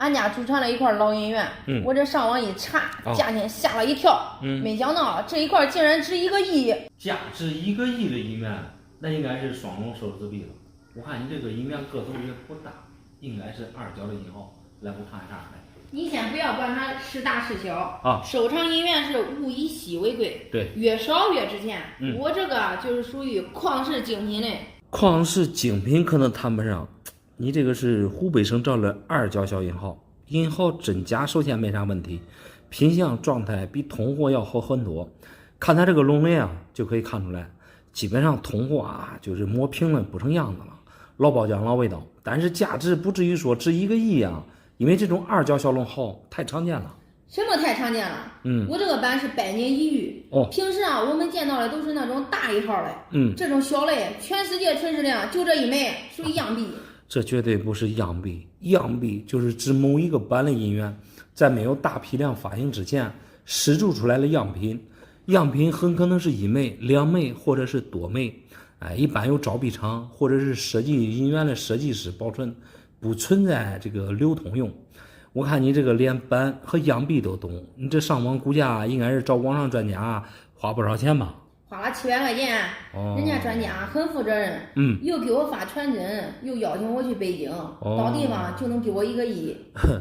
俺家祖传了一块老银元，我这上网一查，价钱吓了一跳，没想到这一块竟然值1个亿。价值1个亿的银元，那应该是双龙手指币了。我看你这个银元个头也不大，应该是2角的银号。来，我看一下来。你先不要管它是大是小啊，收藏银元是物以稀为贵，对，越少越值钱。我这个就是属于旷世精品类。旷世精品可能谈不上，你这个是湖北省造的2角小银号，银号真假首先没啥问题，品相状态比通货要好很多。看它这个龙鳞啊，就可以看出来，基本上通货啊就是磨平了不成样子了，老包浆老味道。但是价值不至于说值1个亿啊，因为这种2角小龙号太常见了。什么太常见了？我这个版是百年一遇。平时啊，我们见到的都是那种大1号的。这种小类，全世界存世量就这一枚，属于样币。这绝对不是样币，样币就是指某一个版的银元，在没有大批量发行之前施铸出来的样品。样品很可能是1枚、2枚或者是多枚。一般由造币厂或者是设计银元的设计师保存，不存在这个流通用。我看你这个连版和样币都懂，你这上网估价应该是找网上专家花不少钱吧？花了700块钱。人家专家很负责任，又给我发传真，又邀请我去北京，到地方就能给我1个亿。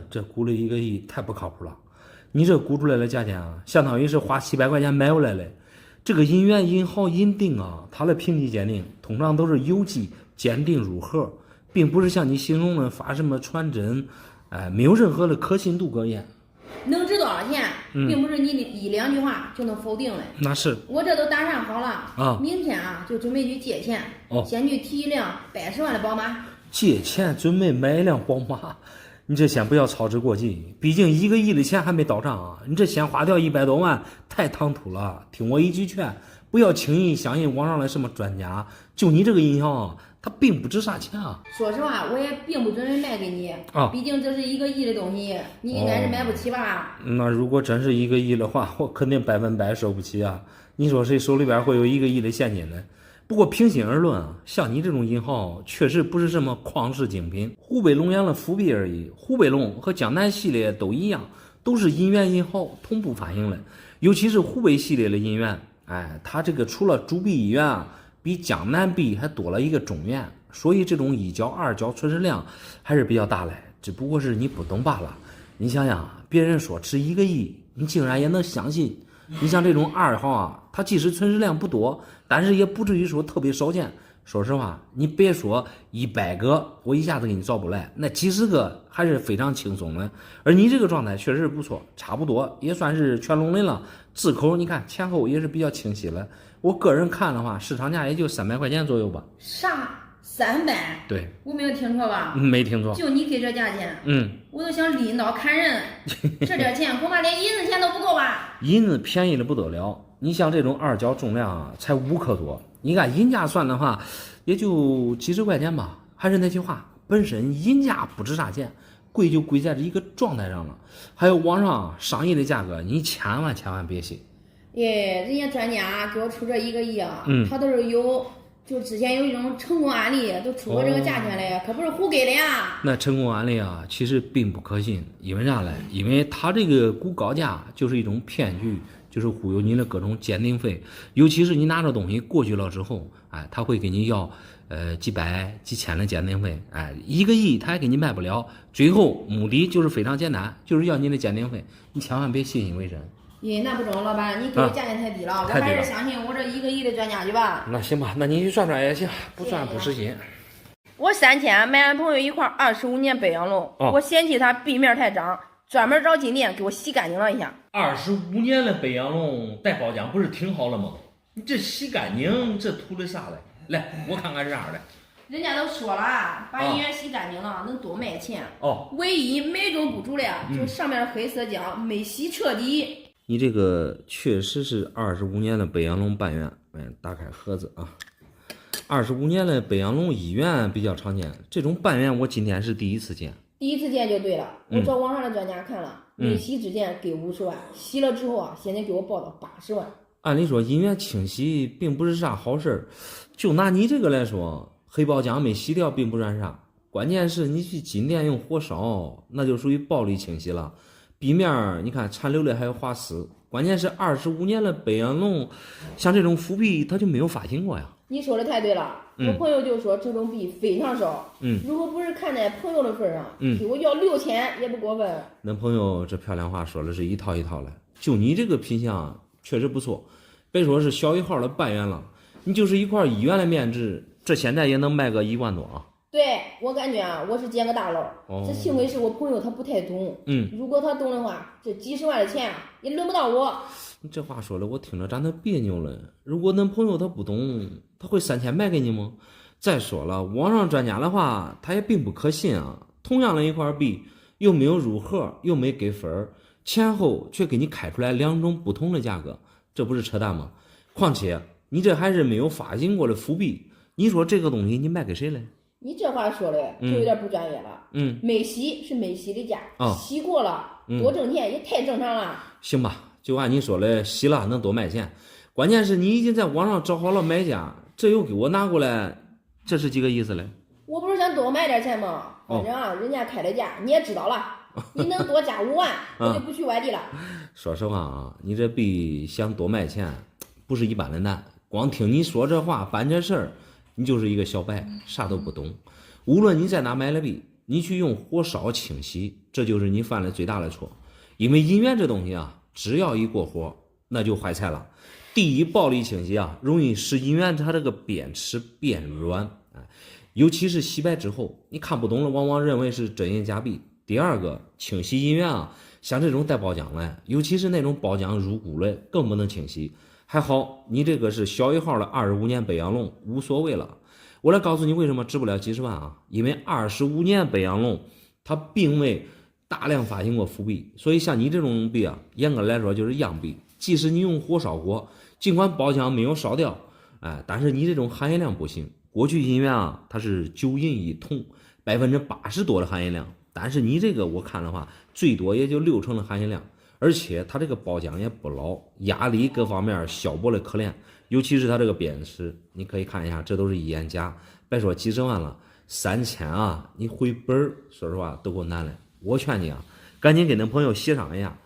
这估了1个亿太不靠谱了。你这估出来的价钱啊，相当于是花700块钱买回来的。这个银元、银号、银锭啊，它的评级鉴定通常都是邮寄鉴定入盒，并不是像你形容的发什么传真，没有任何的可信度可言。能值多少钱，并不是你1、2句话就能否定的。那是，我这都打算好了啊，明天啊就准备去借钱，先去提一辆80万的宝马。借钱准备买一辆宝马，你这先不要操之过急，毕竟1个亿的钱还没到账啊！你这先花掉100多万，太唐突了。听我一句劝，不要轻易相信网上的什么专家，就你这个银行，它并不值啥钱啊。说实话，我也并不准备卖给你毕竟这是1个亿的东西，你应该是买不起吧？那如果真是1个亿的话，我肯定100%收不起啊！你说谁手里边会有1个亿的现金呢？不过平心而论啊，像你这种银号确实不是什么旷世精品，湖北龙阳的伏笔而已。湖北龙和江南系列都一样，都是银元银号同步发行的，尤其是湖北系列的银元，它这个除了主币1元啊，比江南币还多了一个中元，所以这种1角、2角存世量还是比较大的，只不过是你不懂罢了。你想想，别人说值1个亿，你竟然也能相信。你像这种2号啊，它即使存世量不多，但是也不至于说特别少见。说实话，你别说100个，我一下子给你造不来，那几十个还是非常轻松的。而你这个状态确实不错，差不多也算是全龙鳞了。字口你看前后也是比较清晰了。我个人看的话，市场价也就300块钱左右吧。啥？300？对，我没有听错吧？没听错。就你给这价钱，我都想拎刀砍人。这点钱恐怕连银子钱都不够吧？银子便宜的不得了，你像这种2角重量啊，才5克多。你看银价算的话，也就几十块钱吧。还是那句话，本身银价不值啥钱，贵就贵在这一个状态上了。还有网上上亿的价格，你千万别信。人家专家给我出这1个亿啊，他都是就之前有一种成功案例，都出过这个价钱嘞，可不是胡给的呀。那成功案例啊，其实并不可信，因为啥嘞？因为他这个估高价就是一种骗局，就是忽悠你的各种鉴定费，尤其是你拿着东西过去了之后，他会给你要几百几千的鉴定费，1个亿他还给你卖不了，最后目的就是非常简单，就是要你的鉴定费，你千万别信以为真。那不中，老板，你给我价钱太低了，我还是相信我这1个亿的专家去吧。那行吧，那你去算算也行，不算不实心。我3天买俺朋友一块25年北洋龙，我嫌弃它壁面太脏，专门找金店给我洗干净了一下。25年的北洋龙带包浆不是挺好了吗？你这洗干净，这图的啥嘞？来，我看看是啥的。人家都说了，把银元洗干净了能多卖钱。唯一美中不足的就是上面的黑色浆没洗彻底。你这个确实是25年的北洋龙半元，打开盒子啊。25年的北洋龙1元比较常见，这种半元我今天是第一次见。第一次见就对了，我找网上的专家看了，没洗之前给50万，洗了之后啊，现在给我报到80万。按理说银元清洗并不是啥好事儿，就拿你这个来说，黑包浆没洗掉并不算啥，关键是你去金店用火烧，那就属于暴力清洗了。壁面你看残留的还有滑丝，关键是25年的北洋龙，像这种腐壁它就没有发现过呀。你说的太对了，我朋友就说这种壁非常少。如果不是看在朋友的份上，给我要6000也不过分。恁朋友这漂亮话说的是一套一套的，就你这个品相确实不错，别说是小1号的半圆了，你就是一块1元的面值，这现在也能卖个1万多啊。对，我感觉啊，我是捡个大漏。这幸亏是我朋友他不太懂。如果他懂的话，这几十万的钱啊，也轮不到我。你这话说的我听着咱都别扭了。如果恁朋友他不懂，他会3000卖给你吗？再说了，网上专家的话他也并不可信啊。同样的一块币，又没有入盒，又没给分，前后却给你开出来2种不同的价格，这不是扯淡吗？况且你这还是没有发行过的腐币，你说这个东西你卖给谁嘞？你这话说的就有点不专业了。没洗是没洗的价，洗过了多挣钱也太正常了。行吧，就按你说的，洗了能多卖钱。关键是你已经在网上找好了买家，这又给我拿过来，这是几个意思嘞？我不是想多卖点钱吗？反正啊，人家开的价你也知道了，你能多加5万，我就不去外地了。说实话啊，你这币想多卖钱，不是一般的难。光听你说这话办这事儿，你就是一个小白，啥都不懂。无论你在哪买了币，你去用火烧清洗，这就是你犯了最大的错。因为银元这东西啊，只要一过火，那就坏菜了。第一，暴力清洗啊，容易使银元它这个边齿变软，尤其是洗白之后，你看不懂了，往往认为是真银假币。第二个，清洗银元啊，像这种带包浆的，尤其是那种包浆入骨的，更不能清洗。还好你这个是小1号的25年北洋龙，无所谓了。我来告诉你为什么值不了几十万啊？因为25年北洋龙它并未大量发行过腐币，所以像你这种币啊，严格来说就是样币。即使你用火烧过，尽管包浆没有烧掉，但是你这种含银量不行。过去银元啊，它是9银1铜，80%多的含银量，但是你这个我看的话，最多也就60%的含银量。而且它这个包浆也不牢，压力各方面小薄的可怜，尤其是它这个边齿，你可以看一下，这都是1眼假，别说几十万了，3000啊，你回本说实话都够难的。我劝你啊，赶紧给恁朋友协商一下，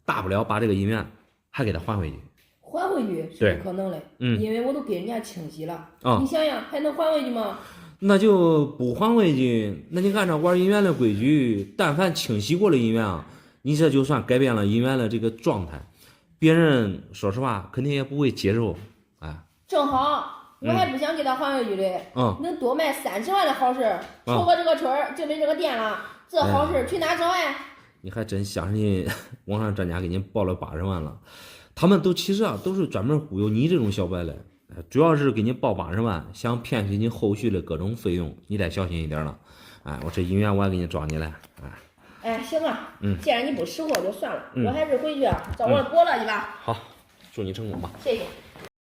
大不了把这个银元还给他还回去。还回去是不可能的，因为我都给人家清洗了。你想想，还能还回去吗？那就不还回去，那你按照玩银元的规矩，但凡清洗过的银元啊，你这就算改变了银元的这个状态，别人说实话肯定也不会接受。正好我还不想给他还回去的。能多卖30万的好事，凑合这个村儿就没这个店了，这好事去哪找呀？你还真相信网上专家给你报了80万了？他们都其实啊都是专门忽悠你这种小白来，主要是给你报80万，想骗取你后续的各种费用，你得小心一点了。我这银元我还给你找你来。行了，既然你不识货就算了，我还是回去找我的伯乐去吧。好，祝你成功吧。谢谢。